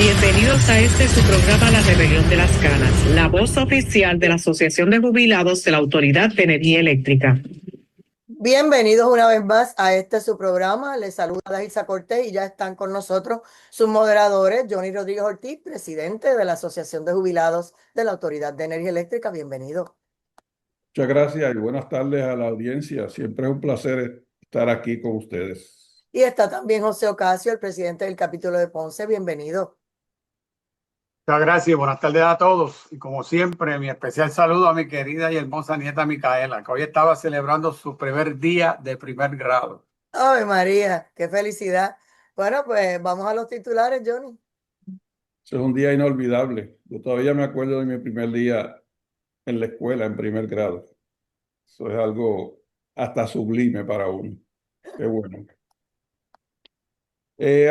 Bienvenidos a su programa La Rebelión de las Canas, la voz oficial de la Asociación de Jubilados de la Autoridad de Energía Eléctrica. Bienvenidos una vez más a su programa. Les saluda Dailsa Cortés y ya están con nosotros sus moderadores, Johnny Rodríguez Ortiz, presidente de la Asociación de Jubilados de la Autoridad de Energía Eléctrica. Bienvenido. Muchas gracias y buenas tardes a la audiencia. Siempre es un placer estar aquí con ustedes. Y está también José Ocasio, el presidente del capítulo de Ponce. Bienvenido. Muchas gracias, buenas tardes a todos. Y como siempre, mi especial saludo a mi querida y hermosa nieta Micaela, que hoy estaba celebrando su primer día de primer grado. ¡Ave María! ¡Qué felicidad! Bueno, pues vamos a los titulares, Johnny. Es un día inolvidable. Yo todavía me acuerdo de mi primer día en la escuela, en primer grado. Eso es algo hasta sublime para uno. Qué bueno.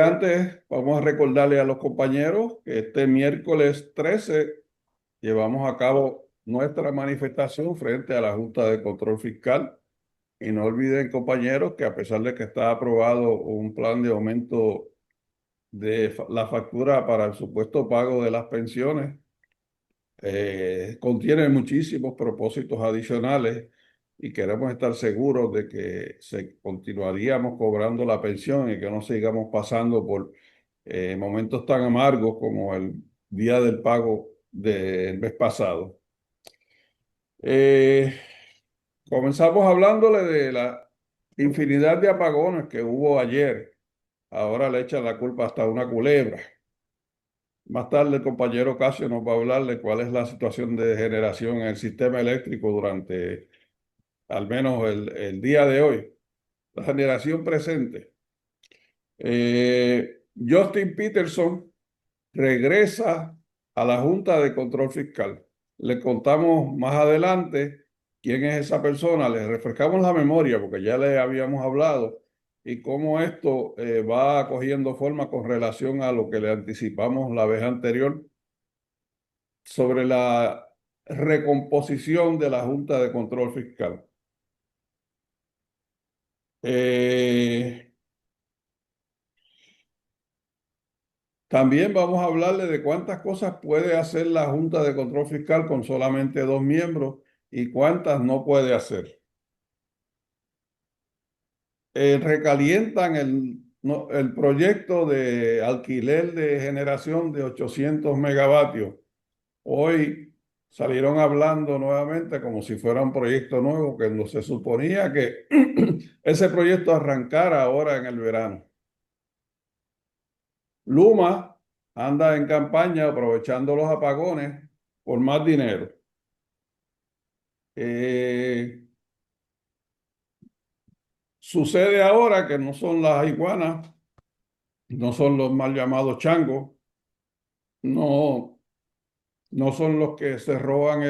Antes, vamos a recordarle a los compañeros que este miércoles 13 llevamos a cabo nuestra manifestación frente a la Junta de Control Fiscal. Y no olviden, compañeros, que a pesar de que está aprobado un plan de aumento de la factura para el supuesto pago de las pensiones, contiene muchísimos propósitos adicionales y queremos estar seguros de que continuaríamos cobrando la pensión y que no sigamos pasando por momentos tan amargos como el día del pago del mes pasado. Comenzamos hablándole de la infinidad de apagones que hubo ayer. Ahora le echan la culpa hasta a una culebra. Más tarde el compañero Casio nos va a hablar de cuál es la situación de generación en el sistema eléctrico durante al menos el día de hoy. La generación presente. Justin Peterson regresa a la Junta de Control Fiscal. Le contamos más adelante quién es esa persona, le refrescamos la memoria porque ya le habíamos hablado y cómo esto va cogiendo forma con relación a lo que le anticipamos la vez anterior sobre la recomposición de la Junta de Control Fiscal. También vamos a hablarle de cuántas cosas puede hacer la Junta de Control Fiscal con solamente 2 miembros y cuántas no puede hacer. Recalientan el proyecto de alquiler de generación de 800 megavatios. Hoy salieron hablando nuevamente como si fuera un proyecto nuevo, que no se suponía que ese proyecto arrancara ahora en el verano. Luma anda en campaña aprovechando los apagones por más dinero. Sucede ahora que no son las iguanas, no son los mal llamados changos, no son los que se roban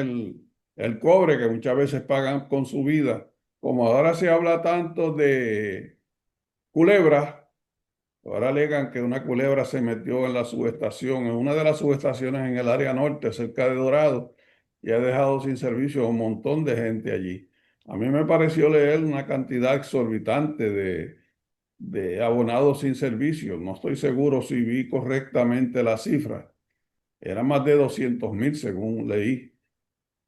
el cobre, que muchas veces pagan con su vida. Como ahora se habla tanto de culebras, ahora alegan que una culebra se metió en la subestación, en una de las subestaciones en el área norte, cerca de Dorado, y ha dejado sin servicio a un montón de gente allí. A mí me pareció leer una cantidad exorbitante de abonados sin servicio. No estoy seguro si vi correctamente la cifra. Era más de 200,000 según leí.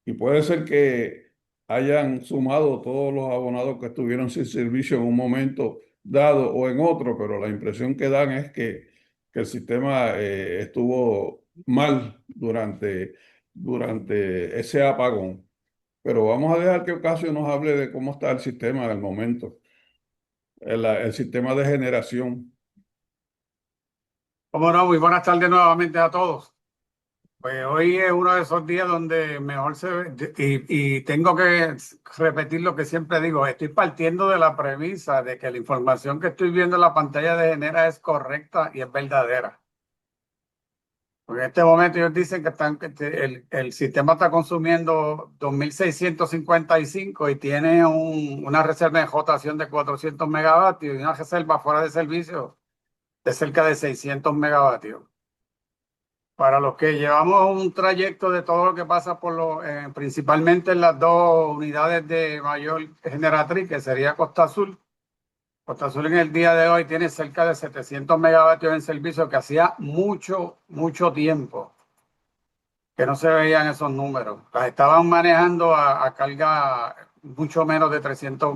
Y puede ser que hayan sumado todos los abonados que estuvieron sin servicio en un momento dado o en otro, pero la impresión que dan es que el sistema estuvo mal durante ese apagón. Pero vamos a dejar que Ocasio nos hable de cómo está el sistema en el momento, el sistema de generación. Cómo no, muy buenas tardes nuevamente a todos. Pues hoy es uno de esos días donde mejor se ve, y tengo que repetir lo que siempre digo, estoy partiendo de la premisa de que la información que estoy viendo en la pantalla de Genera es correcta y es verdadera. Porque en este momento ellos dicen que el sistema está consumiendo 2.655 y tiene una reserva de explotación de 400 megavatios y una reserva fuera de servicio de cerca de 600 megavatios. Para los que llevamos un trayecto de todo lo que pasa principalmente en las dos unidades de mayor generatriz, que sería Costa Azul, Costa Azul en el día de hoy tiene cerca de 700 megavatios en servicio, que hacía mucho, mucho tiempo que no se veían esos números. Las estaban manejando a carga mucho menos de 300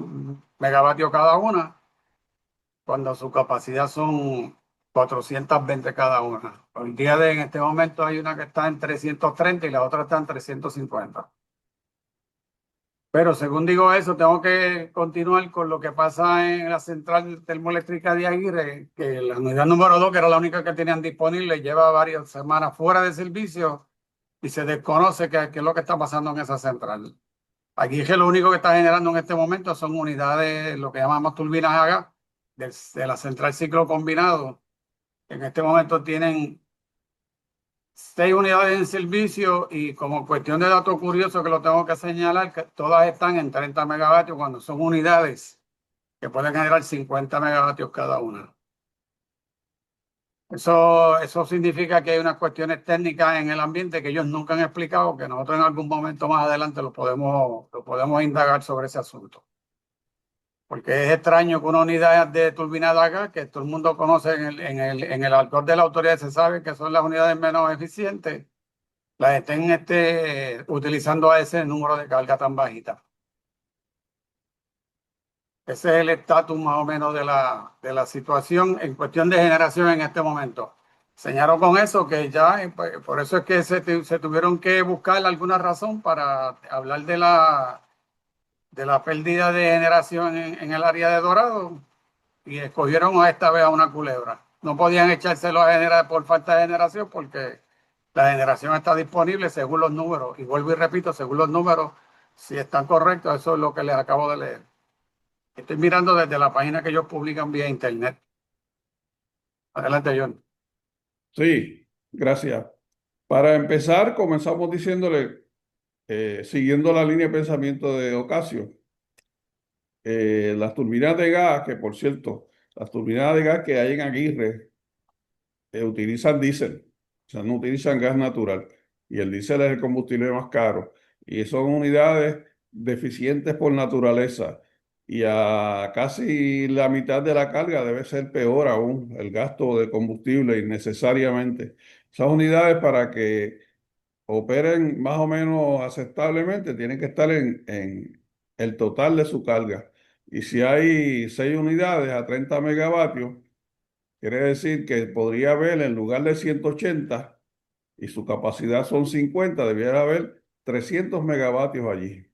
megavatios cada una, cuando su capacidad son 420 cada una. Hoy día en este momento hay una que está en 330 y la otra está en 350. Pero según digo eso, tengo que continuar con lo que pasa en la central termoeléctrica de Aguirre, que la unidad número 2, que era la única que tenían disponible, lleva varias semanas fuera de servicio y se desconoce qué es lo que está pasando en esa central. Aguirre lo único que está generando en este momento son unidades, lo que llamamos turbinas a gas, de la central ciclo combinado. En este momento tienen 6 unidades en servicio y como cuestión de dato curioso que lo tengo que señalar, que todas están en 30 megavatios cuando son unidades que pueden generar 50 megavatios cada una. Eso significa que hay unas cuestiones técnicas en el ambiente que ellos nunca han explicado, que nosotros en algún momento más adelante lo podemos indagar sobre ese asunto. Porque es extraño que una unidad de turbina de gas, que todo el mundo conoce en el alcohol de la autoridad, se sabe que son las unidades menos eficientes, las estén utilizando a ese número de carga tan bajita. Ese es el estatus más o menos de la situación en cuestión de generación en este momento. Señalo con eso que ya, pues, por eso es que se tuvieron que buscar alguna razón para hablar de la pérdida de generación en el área de Dorado y escogieron esta vez a una culebra. No podían echárselo a generar por falta de generación porque la generación está disponible según los números. Y vuelvo y repito, según los números, si están correctos, eso es lo que les acabo de leer. Estoy mirando desde la página que ellos publican vía internet. Adelante, John. Sí, gracias. Para empezar, comenzamos diciéndole, siguiendo la línea de pensamiento de Ocasio, las turbinas de gas, que por cierto, las turbinas de gas que hay en Aguirre utilizan diésel, o sea, no utilizan gas natural. Y el diésel es el combustible más caro. Y son unidades deficientes por naturaleza. Y a casi la mitad de la carga debe ser peor aún el gasto de combustible innecesariamente. Esas unidades para que operen más o menos aceptablemente tienen que estar en el total de su carga. Y si hay 6 unidades a 30 megavatios, quiere decir que podría haber, en lugar de 180 y su capacidad son 50, debiera haber 300 megavatios allí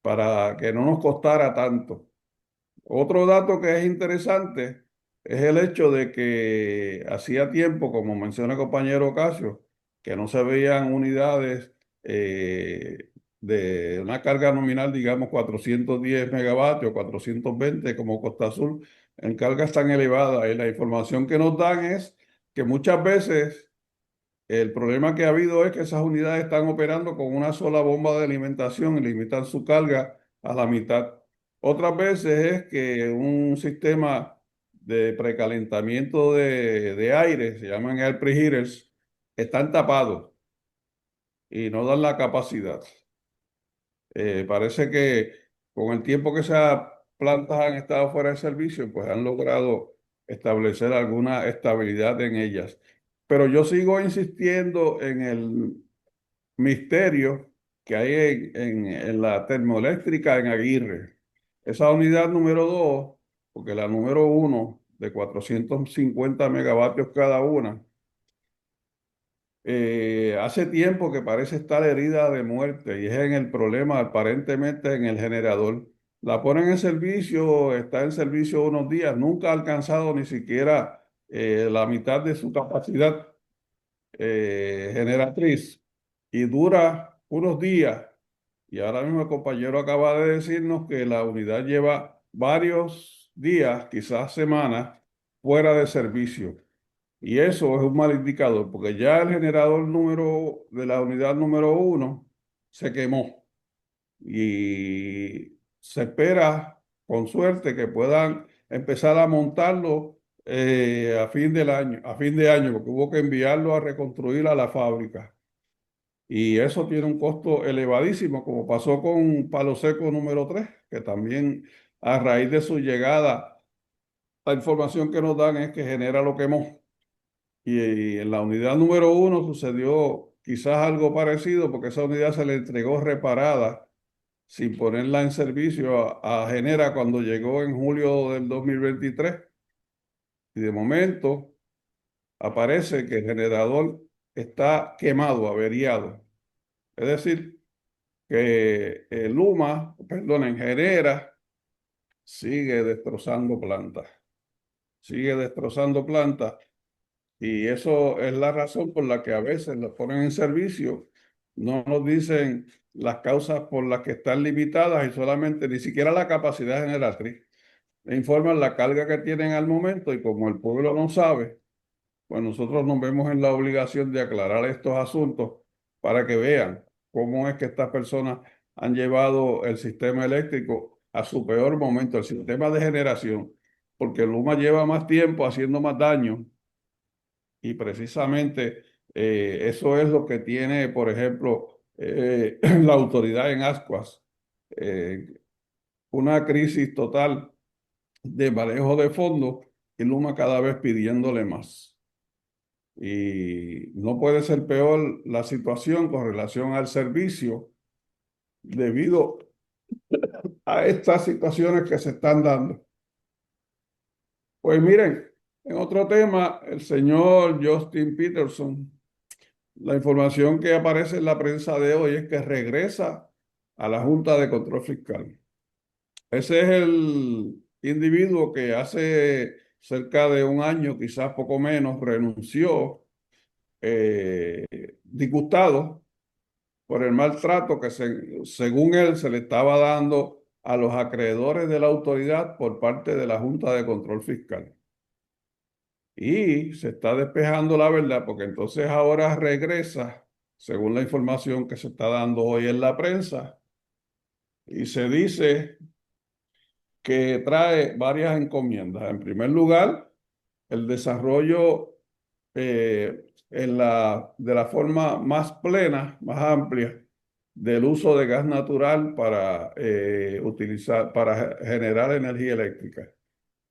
para que no nos costara tanto. Otro dato que es interesante es el hecho de que hacía tiempo, como menciona el compañero Ocasio, que no se veían unidades de una carga nominal, digamos 410 megavatios, 420 como Costa Azul, en cargas tan elevadas. Y la información que nos dan es que muchas veces el problema que ha habido es que esas unidades están operando con una sola bomba de alimentación y limitan su carga a la mitad. Otras veces es que un sistema de precalentamiento de aire, se llaman air preheaters, están tapados y no dan la capacidad. Parece que con el tiempo que esas plantas han estado fuera de servicio, pues han logrado establecer alguna estabilidad en ellas. Pero yo sigo insistiendo en el misterio que hay en la termoeléctrica en Aguirre. Esa unidad número 2, porque la número 1 de 450 megavatios cada una, hace tiempo que parece estar herida de muerte y es en el problema, aparentemente en el generador. La ponen en servicio, está en servicio unos días, nunca ha alcanzado ni siquiera la mitad de su capacidad generatriz y dura unos días. Y ahora mismo el compañero acaba de decirnos que la unidad lleva varios días, quizás semanas, fuera de servicio. Y eso es un mal indicador, porque ya el generador número de la unidad número 1 se quemó y se espera, con suerte, que puedan empezar a montarlo a fin del año, a fin de año, porque hubo que enviarlo a reconstruir a la fábrica. Y eso tiene un costo elevadísimo, como pasó con Palo Seco número 3, que también a raíz de su llegada la información que nos dan es que genera lo quemó. Y en la unidad número 1 sucedió quizás algo parecido porque esa unidad se le entregó reparada sin ponerla en servicio a Genera cuando llegó en julio del 2023. Y de momento aparece que el generador está quemado, averiado. Es decir, que el Luma, perdón, en Genera sigue destrozando plantas. Sigue destrozando plantas. Y eso es la razón por la que a veces los ponen en servicio. No nos dicen las causas por las que están limitadas y solamente ni siquiera la capacidad generatriz. Le informan la carga que tienen al momento y como el pueblo no sabe, pues nosotros nos vemos en la obligación de aclarar estos asuntos para que vean cómo es que estas personas han llevado el sistema eléctrico a su peor momento, el sistema de generación, porque Luma lleva más tiempo haciendo más daño y precisamente eso es lo que tiene, por ejemplo, la autoridad en Ascuas, eh, una crisis total de manejo de fondos y Luma cada vez pidiéndole más. Y no puede ser peor la situación con relación al servicio debido a estas situaciones que se están dando. Pues miren, en otro tema, el señor Justin Peterson, la información que aparece en la prensa de hoy es que regresa a la Junta de Control Fiscal. Ese es el individuo que hace cerca de un año, quizás poco menos, renunció disgustado por el maltrato que según él se le estaba dando a los acreedores de la autoridad por parte de la Junta de Control Fiscal. Y se está despejando la verdad porque entonces ahora regresa, según la información que se está dando hoy en la prensa, y se dice que trae varias encomiendas. En primer lugar, el desarrollo de la forma más plena, más amplia, del uso de gas natural para para generar energía eléctrica.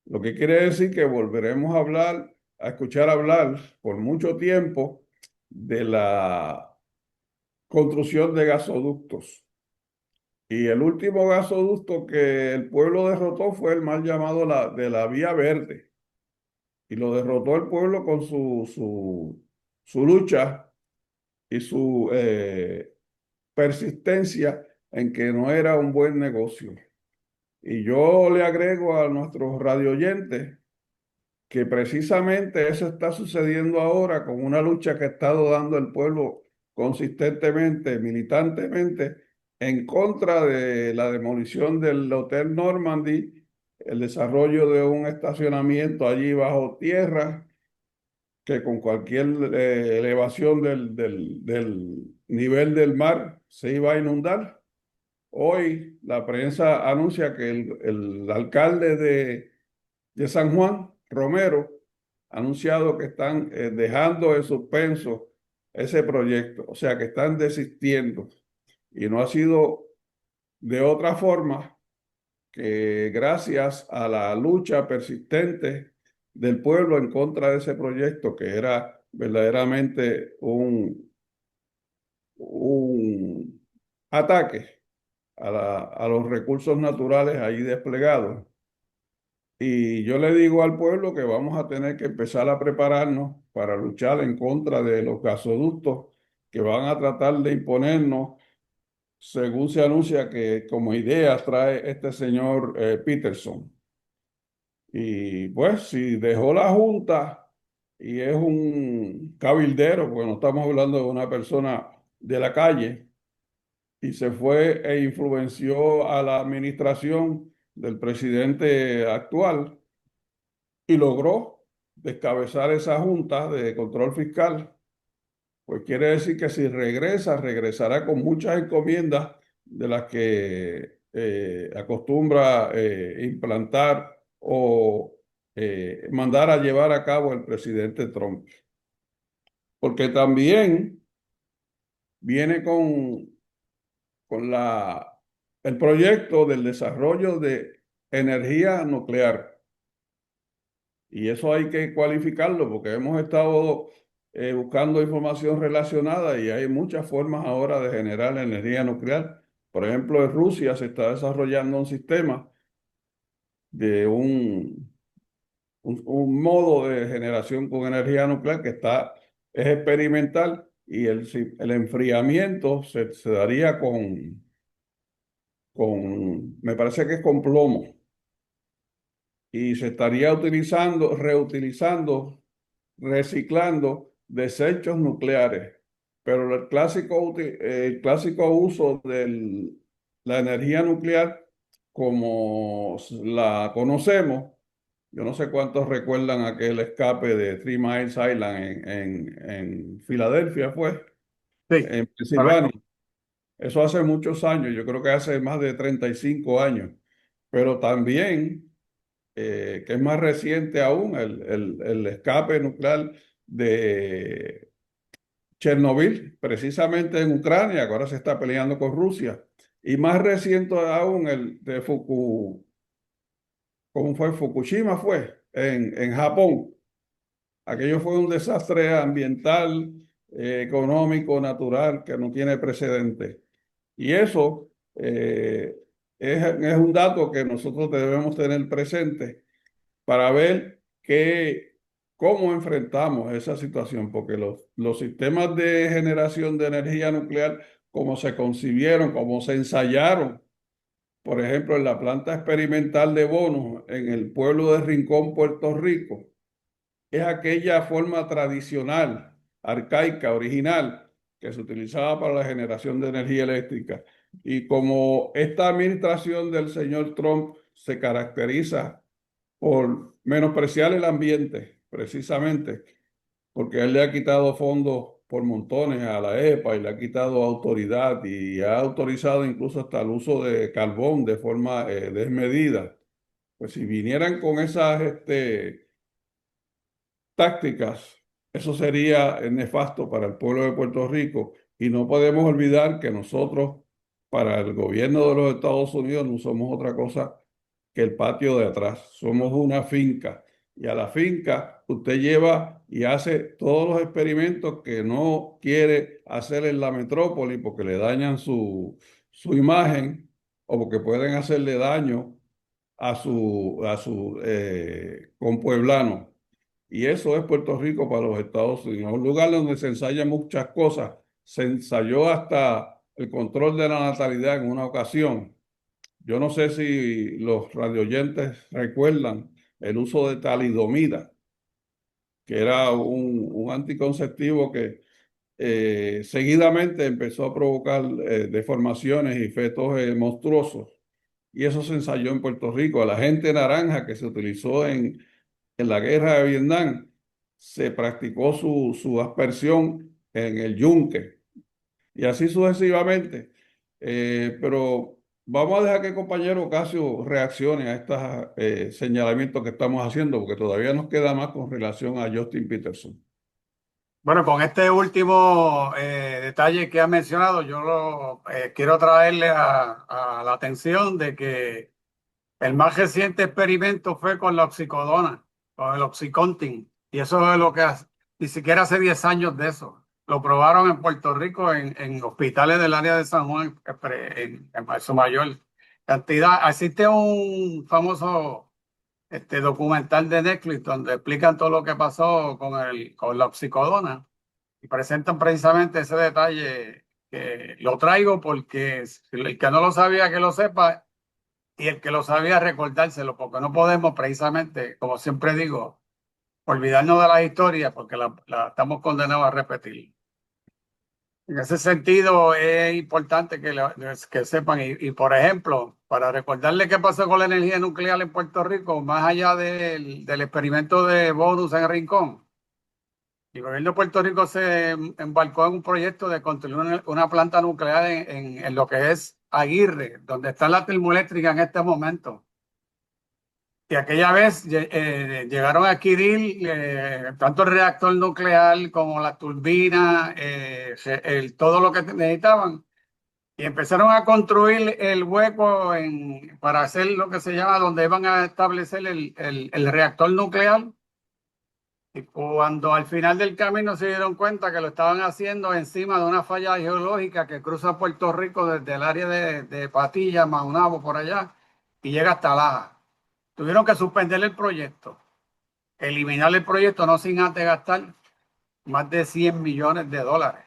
Lo que quiere decir que volveremos a hablar, a escuchar hablar por mucho tiempo de la construcción de gasoductos. Y el último gasoducto que el pueblo derrotó fue el mal llamado de la Vía Verde. Y lo derrotó el pueblo con su lucha y su persistencia en que no era un buen negocio. Y yo le agrego a nuestros radio oyentes que precisamente eso está sucediendo ahora con una lucha que ha estado dando el pueblo consistentemente, militantemente, en contra de la demolición del Hotel Normandy, el desarrollo de un estacionamiento allí bajo tierra, que con cualquier elevación del nivel del mar se iba a inundar. Hoy la prensa anuncia que el alcalde de San Juan, Romero, ha anunciado que están dejando en suspenso ese proyecto, o sea que están desistiendo. Y no ha sido de otra forma que gracias a la lucha persistente del pueblo en contra de ese proyecto, que era verdaderamente un ataque a los recursos naturales ahí desplegados. Y yo le digo al pueblo que vamos a tener que empezar a prepararnos para luchar en contra de los gasoductos que van a tratar de imponernos, según se anuncia que como idea trae este señor Peterson. Y pues si dejó la Junta y es un cabildero, porque no estamos hablando de una persona de la calle, y se fue e influenció a la administración del presidente actual y logró descabezar esa Junta de Control Fiscal, pues quiere decir que si regresa, regresará con muchas encomiendas de las que acostumbra implantar o mandar a llevar a cabo el presidente Trump. Porque también viene con el proyecto del desarrollo de energía nuclear. Y eso hay que cualificarlo porque hemos estado buscando información relacionada y hay muchas formas ahora de generar energía nuclear. Por ejemplo, en Rusia se está desarrollando un sistema de un modo de generación con energía nuclear que es experimental y el enfriamiento se daría me parece que es con plomo y se estaría reutilizando, reciclando desechos nucleares. Pero el clásico uso de la energía nuclear como la conocemos, yo no sé cuántos recuerdan aquel escape de Three Miles Island en Filadelfia, fue, Sí, en Pensilvania. correcto. Eso hace muchos años, yo creo que hace más de 35 años. Pero también, que es más reciente aún, el escape nuclear de Chernobyl, precisamente en Ucrania, que ahora se está peleando con Rusia. Y más reciente aún, el de ¿cómo fue? Fukushima fue, en Japón. Aquello fue un desastre ambiental, económico, natural, que no tiene precedente. Y eso es un dato que nosotros debemos tener presente para ver cómo enfrentamos esa situación, porque los sistemas de generación de energía nuclear, como se concibieron, como se ensayaron, por ejemplo, en la planta experimental de Bonos, en el pueblo de Rincón, Puerto Rico, es aquella forma tradicional, arcaica, original, que se utilizaba para la generación de energía eléctrica. Y como esta administración del señor Trump se caracteriza por menospreciar el ambiente, precisamente, porque él le ha quitado fondos por montones a la EPA y le ha quitado autoridad y ha autorizado incluso hasta el uso de carbón de forma desmedida. Pues si vinieran con esas tácticas, eso sería nefasto para el pueblo de Puerto Rico y no podemos olvidar que nosotros, para el gobierno de los Estados Unidos, no somos otra cosa que el patio de atrás, somos una finca y a la finca usted lleva y hace todos los experimentos que no quiere hacer en la metrópoli porque le dañan su imagen o porque pueden hacerle daño a su compueblano. Y eso es Puerto Rico para los Estados Unidos, un lugar donde se ensayan muchas cosas. Se ensayó hasta el control de la natalidad en una ocasión. Yo no sé si los radioyentes recuerdan el uso de talidomida, que era un anticonceptivo que seguidamente empezó a provocar deformaciones y fetos monstruosos. Y eso se ensayó en Puerto Rico. La gente naranja que se utilizó en la guerra de Vietnam, se practicó su aspersión en el yunque y así sucesivamente. Pero vamos a dejar que el compañero Ocasio reaccione a estos señalamientos que estamos haciendo, porque todavía nos queda más con relación a Justin Peterson. Bueno, con este último detalle que ha mencionado, quiero traerle a la atención de que el más reciente experimento fue con la oxicodona, con el Oxycontin, y eso es lo que ni siquiera hace 10 años de eso. Lo probaron en Puerto Rico en hospitales del área de San Juan, en su mayor cantidad. Existe un famoso documental de Netflix donde explican todo lo que pasó con la oxicodona y presentan precisamente ese detalle que lo traigo porque el que no lo sabía que lo sepa y el que lo sabía recordárselo, porque no podemos precisamente, como siempre digo, olvidarnos de la historia porque la estamos condenados a repetir. En ese sentido es importante que sepan y, por ejemplo, para recordarle qué pasó con la energía nuclear en Puerto Rico, más allá del experimento de Bonus en Rincón, el gobierno de Puerto Rico se embarcó en un proyecto de construir una planta nuclear en lo que es Aguirre, donde está la termoeléctrica en este momento. Y aquella vez llegaron a adquirir tanto el reactor nuclear como la turbina, todo lo que necesitaban. Y empezaron a construir el hueco para hacer lo que se llama, donde iban a establecer el reactor nuclear. Y cuando al final del camino se dieron cuenta que lo estaban haciendo encima de una falla geológica que cruza Puerto Rico desde el área de Patilla, Maunabo, por allá, y llega hasta Laja. Tuvieron que suspender el proyecto, eliminar el proyecto, no sin antes gastar más de 100 millones de dólares.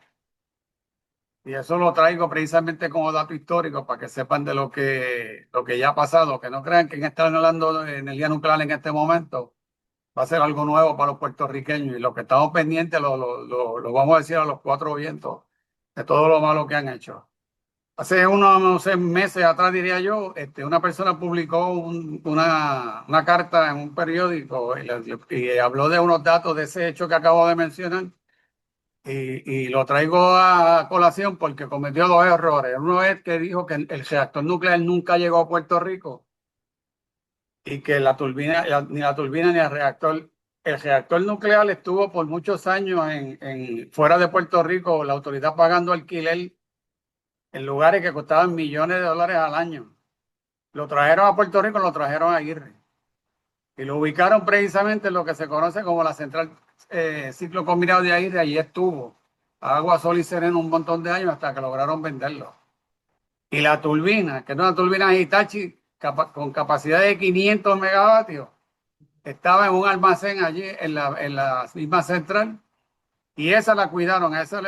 Y eso lo traigo precisamente como dato histórico para que sepan de lo que ya ha pasado, que no crean que están hablando de energía nuclear en este momento va a ser algo nuevo para los puertorriqueños y lo que estamos pendientes lo vamos a decir a los cuatro vientos de todo lo malo que han hecho. Hace unos no sé, meses atrás, diría yo, una persona publicó una carta en un periódico y habló de unos datos de ese hecho que acabo de mencionar y lo traigo a colación porque cometió dos errores. Uno es que dijo que el reactor nuclear nunca llegó a Puerto Rico y que la turbina, ni la turbina ni el reactor nuclear estuvo por muchos años fuera de Puerto Rico, la autoridad pagando alquiler en lugares que costaban millones de dólares al año. Lo trajeron a Puerto Rico, lo trajeron a Aguirre y lo ubicaron precisamente en lo que se conoce como la central ciclo combinado de Aguirre. Allí estuvo agua, sol y sereno un montón de años hasta que lograron venderlo. Y la turbina, que es una turbina Hitachi con capacidad de 500 megavatios, estaba en un almacén allí en la misma central y esa la cuidaron, a esa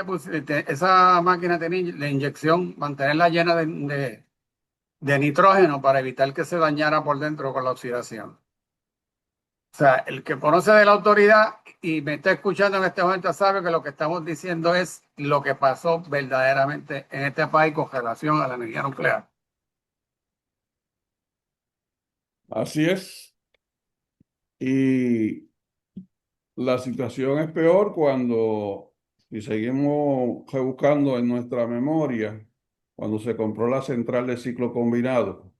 esa máquina tenía la inyección, mantenerla llena de nitrógeno para evitar que se dañara por dentro con la oxidación. O sea, el que conoce de la autoridad y me está escuchando en este momento sabe que lo que estamos diciendo es lo que pasó verdaderamente en este país con relación a la energía nuclear. Así es. Y la situación es peor cuando, si seguimos rebuscando en nuestra memoria, cuando se compró la central de ciclo combinado,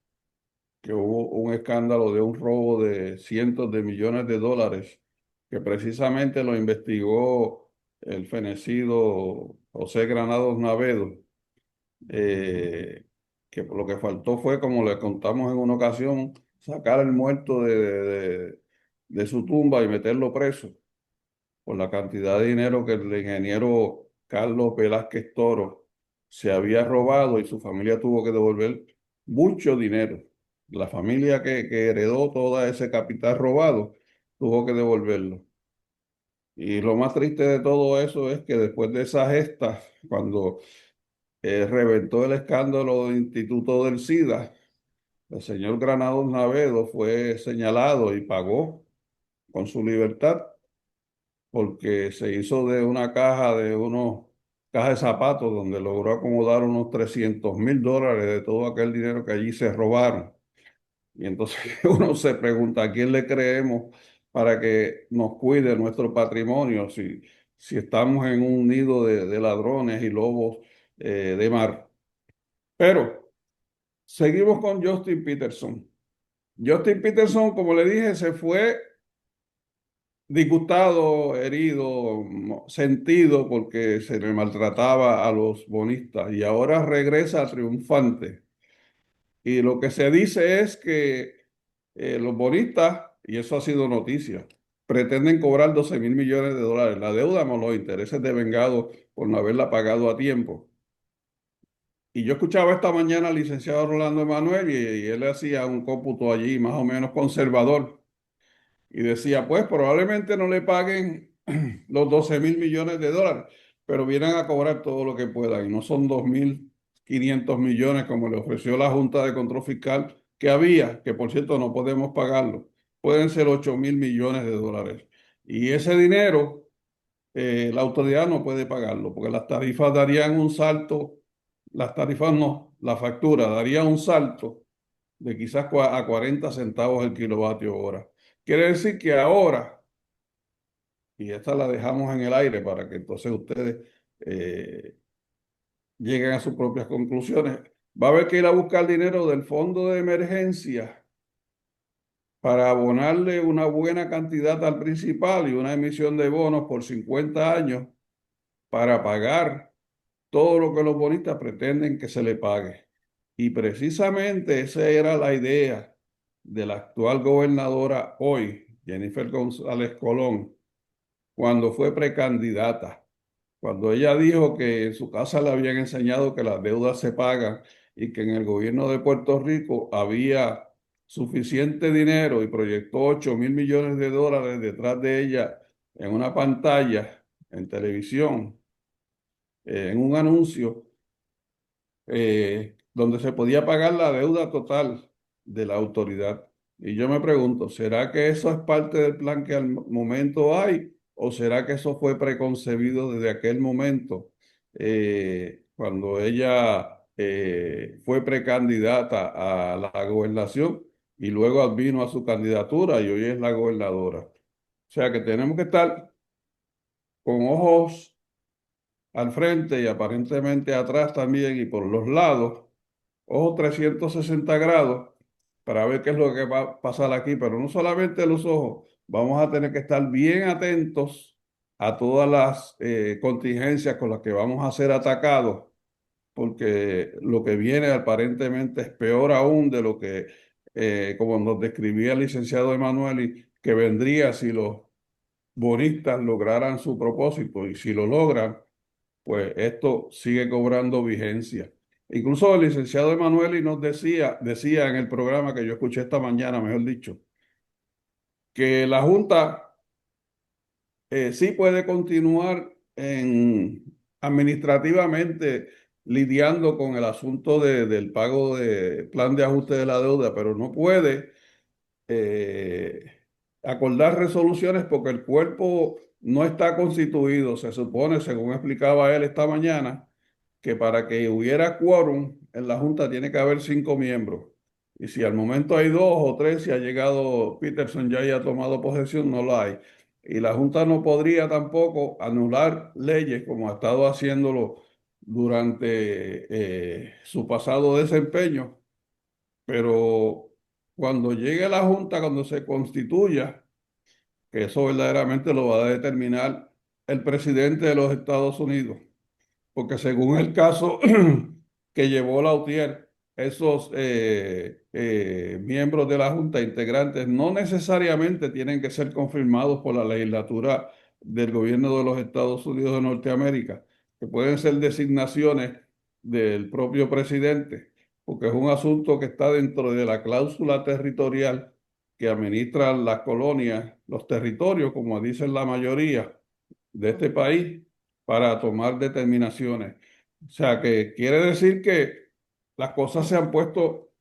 que hubo un escándalo de un robo de cientos de millones de dólares, que precisamente lo investigó el fenecido José Granados Navedo, que lo que faltó fue, como le contamos en una ocasión, sacar el muerto de su tumba y meterlo preso por la cantidad de dinero que el ingeniero Carlos Velázquez Toro se había robado y su familia tuvo que devolver mucho dinero. La familia que heredó todo ese capital robado tuvo que devolverlo. Y lo más triste de todo eso es que después de esa gesta, cuando reventó el escándalo del Instituto del SIDA, el señor Granados Navedo fue señalado y pagó con su libertad porque se hizo de una caja caja de zapatos donde logró acomodar unos $300,000 de todo aquel dinero que allí se robaron. Y entonces uno se pregunta, ¿a quién le creemos para que nos cuide nuestro patrimonio si estamos en un nido de ladrones y lobos de mar? Pero seguimos con Justin Peterson. Justin Peterson, como le dije, se fue disgustado, herido, sentido porque se le maltrataba a los bonistas y ahora regresa triunfante. Y lo que se dice es que los bonistas, y eso ha sido noticia, pretenden cobrar 12,000 millones de dólares. La deuda más los intereses devengados por no haberla pagado a tiempo. Y yo escuchaba esta mañana al licenciado Rolando Emanuel y él hacía un cómputo allí más o menos conservador. Y decía, pues probablemente no le paguen los 12,000 millones de dólares, pero vienen a cobrar todo lo que puedan. Y no son 2,500 millones como le ofreció la Junta de Control Fiscal que había, que por cierto no podemos pagarlo. Pueden ser 8,000 millones de dólares. Y ese dinero, la autoridad no puede pagarlo, porque las tarifas darían un salto, las tarifas no, la factura daría un salto de quizás a 40 centavos el kilovatio hora. Quiere decir que ahora, y esta la dejamos en el aire para que entonces ustedes lleguen a sus propias conclusiones, va a haber que ir a buscar dinero del fondo de emergencia para abonarle una buena cantidad al principal y una emisión de bonos por 50 años para pagar todo lo que los bonistas pretenden que se le pague. Y precisamente esa era la idea de la actual gobernadora hoy, Jennifer González Colón, cuando fue precandidata, cuando ella dijo que en su casa le habían enseñado que las deudas se pagan y que en el gobierno de Puerto Rico había suficiente dinero y proyectó 8.000 millones de dólares detrás de ella en una pantalla, en televisión, en un anuncio donde se podía pagar la deuda total de la autoridad. Y yo me pregunto, ¿será que eso es parte del plan que al momento hay o será que eso fue preconcebido desde aquel momento, cuando ella fue precandidata a la gobernación y luego vino a su candidatura y hoy es la gobernadora? O sea que tenemos que estar con ojos al frente y aparentemente atrás también y por los lados, ojos 360 grados, para ver qué es lo que va a pasar aquí, pero no solamente los ojos, vamos a tener que estar bien atentos a todas las contingencias con las que vamos a ser atacados, porque lo que viene aparentemente es peor aún de lo que, como nos describía el licenciado Emanueli, que vendría si los bonistas lograran su propósito y si lo logran pues esto sigue cobrando vigencia. Incluso el licenciado Emanueli nos decía en el programa que yo escuché esta mañana, mejor dicho, que la Junta sí puede continuar administrativamente lidiando con el asunto del pago de plan de ajuste de la deuda, pero no puede eh, acordar resoluciones porque el cuerpo no está constituido. Se supone, según explicaba él esta mañana, que para que hubiera quórum en la Junta tiene que haber 5 miembros. Y si al momento hay 2 o 3, si ha llegado Peterson ya y ha tomado posesión, no lo hay. Y la Junta no podría tampoco anular leyes como ha estado haciéndolo durante su pasado desempeño, pero cuando llegue la Junta, cuando se constituya, que eso verdaderamente lo va a determinar el presidente de los Estados Unidos, porque según el caso que llevó Lautier, esos miembros de la Junta integrantes no necesariamente tienen que ser confirmados por la legislatura del gobierno de los Estados Unidos de Norteamérica, que pueden ser designaciones del propio presidente, porque es un asunto que está dentro de la cláusula territorial que administran las colonias, los territorios, como dicen la mayoría de este país, para tomar determinaciones. O sea, que quiere decir que las cosas se han puesto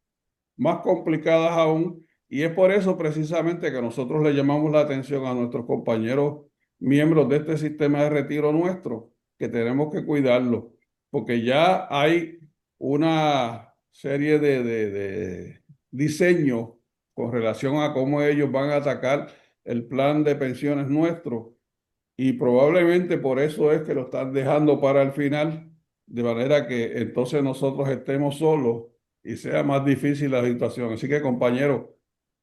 más complicadas aún y es por eso precisamente que nosotros le llamamos la atención a nuestros compañeros miembros de este sistema de retiro nuestro, que tenemos que cuidarlo, porque ya hay una serie de diseños con relación a cómo ellos van a atacar el plan de pensiones nuestro y probablemente por eso es que lo están dejando para el final, de manera que entonces nosotros estemos solos y sea más difícil la situación. Así que, compañeros,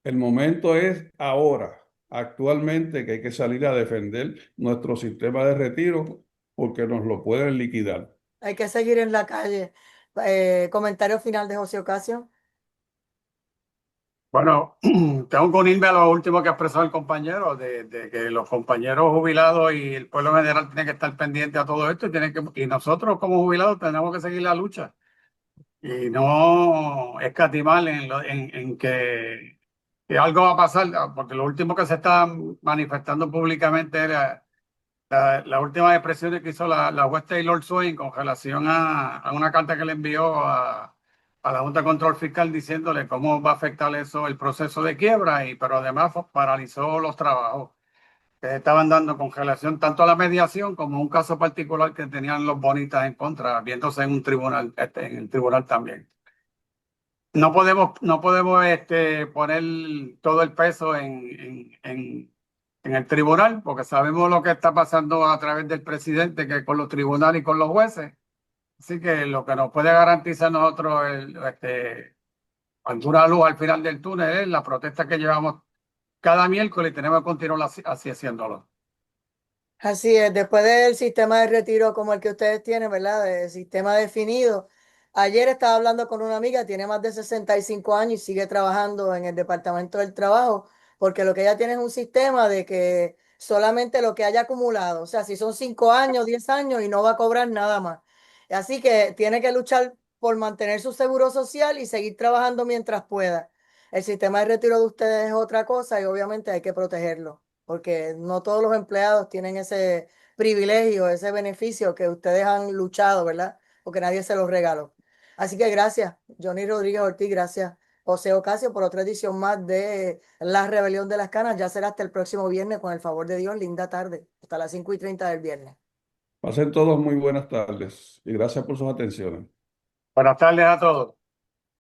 el momento es ahora, actualmente, que hay que salir a defender nuestro sistema de retiro porque nos lo pueden liquidar. Hay que seguir en la calle. Comentario final de José Ocasio. Bueno, tengo que unirme a lo último que expresó el compañero, de que los compañeros jubilados y el pueblo en general tienen que estar pendientes a todo esto y nosotros como jubilados tenemos que seguir la lucha y no escatimar en que algo va a pasar, porque lo último que se está manifestando públicamente era la última expresión que hizo la juez Taylor Swain con relación a una carta que le envió a la Junta de Control Fiscal diciéndole cómo va a afectar eso el proceso de quiebra, pero además paralizó los trabajos que estaban dando con relación tanto a la mediación como a un caso particular que tenían los bonitas en contra, viéndose en un tribunal, en el tribunal también. No podemos poner todo el peso en el tribunal, porque sabemos lo que está pasando a través del presidente, que con los tribunales y con los jueces. Así que lo que nos puede garantizar nosotros alguna luz al final del túnel es la protesta que llevamos cada miércoles y tenemos que continuar así haciéndolo. Así es, después del sistema de retiro como el que ustedes tienen, ¿verdad? De sistema definido. Ayer estaba hablando con una amiga, tiene más de 65 años y sigue trabajando en el Departamento del Trabajo, porque lo que ella tiene es un sistema de que solamente lo que haya acumulado. O sea, si son 5 años, 10 años y no va a cobrar nada más. Así que tiene que luchar por mantener su seguro social y seguir trabajando mientras pueda. El sistema de retiro de ustedes es otra cosa y obviamente hay que protegerlo, porque no todos los empleados tienen ese privilegio, ese beneficio que ustedes han luchado, ¿verdad? Porque nadie se los regaló. Así que gracias, Johnny Rodríguez Ortiz, gracias, José Ocasio, por otra edición más de La Rebelión de las Canas. Ya será hasta el próximo viernes, con el favor de Dios. Linda tarde, hasta las 5:30 del viernes. Pasen todos muy buenas tardes y gracias por sus atenciones. Buenas tardes a todos.